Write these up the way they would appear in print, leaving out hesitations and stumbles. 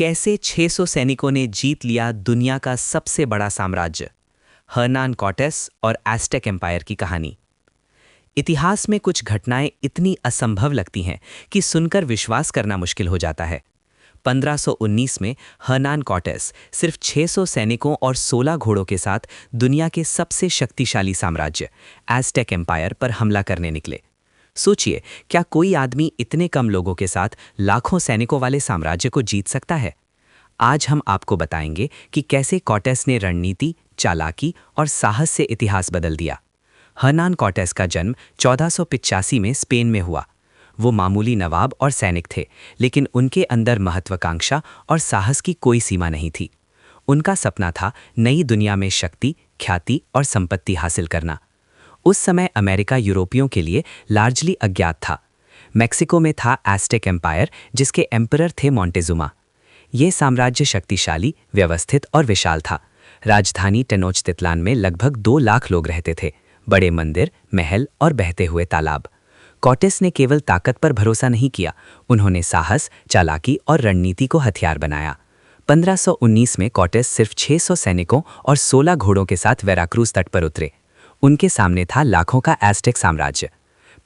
कैसे 600 सैनिकों ने जीत लिया दुनिया का सबसे बड़ा साम्राज्य, हर्नान कॉर्टेस और एज़टेक एम्पायर की कहानी। इतिहास में कुछ घटनाएं इतनी असंभव लगती हैं कि सुनकर विश्वास करना मुश्किल हो जाता है। 1519 में हर्नान कॉर्टेस सिर्फ 600 सैनिकों और 16 घोड़ों के साथ दुनिया के सबसे शक्तिशाली साम्राज्य एज़टेक एम्पायर पर हमला करने निकले। सोचिए, क्या कोई आदमी इतने कम लोगों के साथ लाखों सैनिकों वाले साम्राज्य को जीत सकता है? आज हम आपको बताएंगे कि कैसे कॉर्टेस ने रणनीति, चालाकी और साहस से इतिहास बदल दिया। हर्नान कॉर्टेस का जन्म 1485 में स्पेन में हुआ। वो मामूली नवाब और सैनिक थे, लेकिन उनके अंदर महत्वाकांक्षा और साहस की कोई सीमा नहीं थी। उनका सपना था नई दुनिया में शक्ति, ख्याति और संपत्ति हासिल करना। उस समय अमेरिका यूरोपियों के लिए लार्जली अज्ञात था। मेक्सिको में था एज़टेक एम्पायर, जिसके एम्परर थे मोंटेजुमा। ये साम्राज्य शक्तिशाली, व्यवस्थित और विशाल था। राजधानी टेनोच्टित्लान में लगभग 2 लाख लोग रहते थे। बड़े मंदिर, महल और बहते हुए तालाब। कॉर्टेस ने केवल ताकत पर भरोसा नहीं किया, उन्होंने साहस, चालाकी और रणनीति को हथियार बनाया। 1519 में कॉर्टेस सिर्फ 600 सैनिकों और 16 घोड़ों के साथ वेराक्रूज तट पर उतरे। उनके सामने था लाखों का एज़टेक साम्राज्य।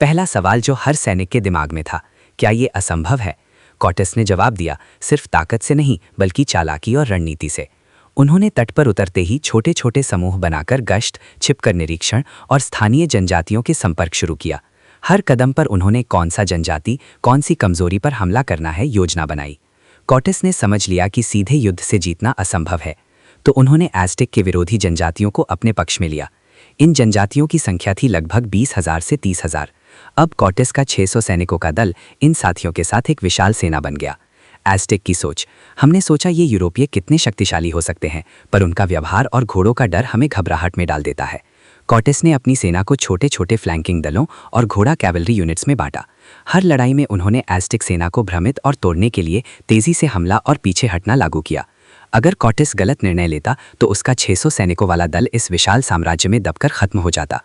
पहला सवाल जो हर सैनिक के दिमाग में था, क्या ये असंभव है? कॉर्टेस ने जवाब दिया, सिर्फ ताकत से नहीं बल्कि चालाकी और रणनीति से। उन्होंने तट पर उतरते ही छोटे छोटे समूह बनाकर गश्त, छिपकर निरीक्षण और स्थानीय जनजातियों के संपर्क शुरू किया। हर कदम पर उन्होंने कौन सा जनजाति, कौन सी कमजोरी पर हमला करना है योजना बनाई। कॉर्टेस ने समझ लिया कि सीधे युद्ध से जीतना असंभव है, तो उन्होंने एज़टेक के विरोधी जनजातियों को अपने पक्ष में लिया। इन जनजातियों की संख्या थी लगभग 20,000 से 30,000। अब कॉर्टेस का 600 सैनिकों का दल इन साथियों के साथ एक विशाल सेना बन गया। एज़टेक की सोच, हमने सोचा ये यूरोपीय कितने शक्तिशाली हो सकते हैं, पर उनका व्यवहार और घोड़ों का डर हमें घबराहट में डाल देता है। कॉर्टेस ने अपनी सेना को छोटे छोटे फ्लैंकिंग दलों और घोड़ा कैवलरी यूनिट्स में बांटा। हर लड़ाई में उन्होंने एज़टेक सेना को भ्रमित और तोड़ने के लिए तेजी से हमला और पीछे हटना लागू किया। अगर कॉर्टेस गलत निर्णय लेता तो उसका 600 सैनिकों वाला दल इस विशाल साम्राज्य में दबकर खत्म हो जाता।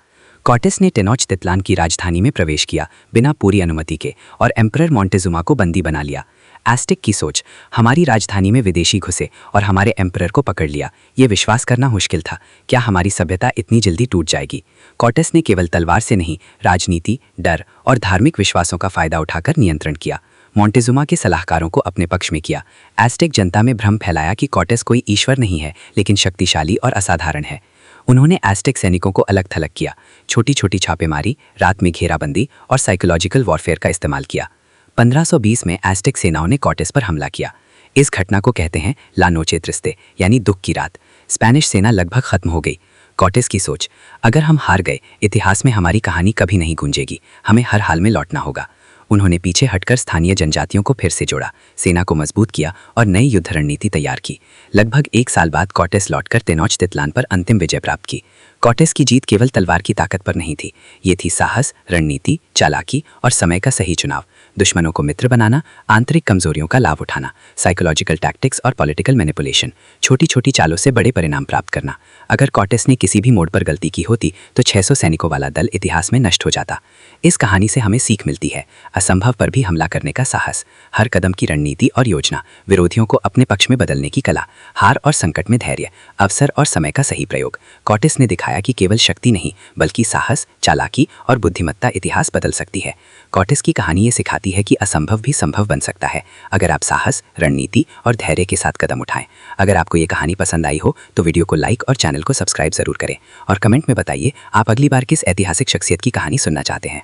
कॉर्टेस ने टेनोच्टित्लान की राजधानी में प्रवेश किया बिना पूरी अनुमति के और एम्परर मोंटेजुमा को बंदी बना लिया। एज़टेक की सोच, हमारी राजधानी में विदेशी घुसे और हमारे एम्परर को पकड़ लिया। ये विश्वास करना मुश्किल था। क्या हमारी सभ्यता इतनी जल्दी टूट जाएगी? कॉर्टेस ने केवल तलवार से नहीं, राजनीति, डर और धार्मिक विश्वासों का फायदा उठाकर नियंत्रण किया। मोंटेजुमा के सलाहकारों को अपने पक्ष में किया। एज़टेक जनता में भ्रम फैलाया कि कॉर्टेस कोई ईश्वर नहीं है, लेकिन शक्तिशाली और असाधारण है। उन्होंने एज़टेक सैनिकों को अलग थलग किया, छोटी छोटी छापेमारी, रात में घेराबंदी और साइकोलॉजिकल वॉरफेयर का इस्तेमाल किया। 1520 में एज़टेक सेनाओं ने कॉर्टेस पर हमला किया। इस घटना को कहते हैं ला नोचे ट्रिस्टे, यानी दुख की रात। स्पेनिश सेना लगभग खत्म हो गई। कॉर्टेस की सोच, अगर हम हार गए, इतिहास में हमारी कहानी कभी नहीं गूंजेगी, हमें हर हाल में लौटना होगा। उन्होंने पीछे हटकर स्थानीय जनजातियों को फिर से जोड़ा, सेना को मजबूत किया और नई युद्ध रणनीति तैयार की। लगभग 1 साल बाद कॉर्टेस लौटकर टेनोच्टित्लान पर अंतिम विजय प्राप्त की। कॉर्टेस की जीत केवल तलवार की ताकत पर नहीं थी, ये थी साहस, रणनीति, चालाकी और समय का सही चुनाव। दुश्मनों को मित्र बनाना, आंतरिक कमजोरियों का लाभ उठाना, साइकोलॉजिकल टैक्टिक्स और पॉलिटिकल मैनिपुलेशन, छोटी छोटी चालों से बड़े परिणाम प्राप्त करना। अगर कॉर्टेस ने किसी भी मोड़ पर गलती की होती तो 600 सैनिकों वाला दल इतिहास में नष्ट हो जाता। इस कहानी से हमें सीख मिलती है, असंभव पर भी हमला करने का साहस, हर कदम की रणनीति और योजना, विरोधियों को अपने पक्ष में बदलने की कला, हार और संकट में धैर्य, अवसर और समय का सही प्रयोग। कॉर्टेस ने दिखाया कि केवल शक्ति नहीं बल्कि साहस, चालाकी और बुद्धिमत्ता इतिहास बदल सकती है। कॉर्टेस की कहानी ये सिखाती है कि असंभव भी संभव बन सकता है, अगर आप साहस, रणनीति और धैर्य के साथ कदम उठाएं। अगर आपको ये कहानी पसंद आई हो तो वीडियो को लाइक और चैनल को सब्सक्राइब जरूर करें और कमेंट में बताइए आप अगली बार किस ऐतिहासिक शख्सियत की कहानी सुनना चाहते हैं।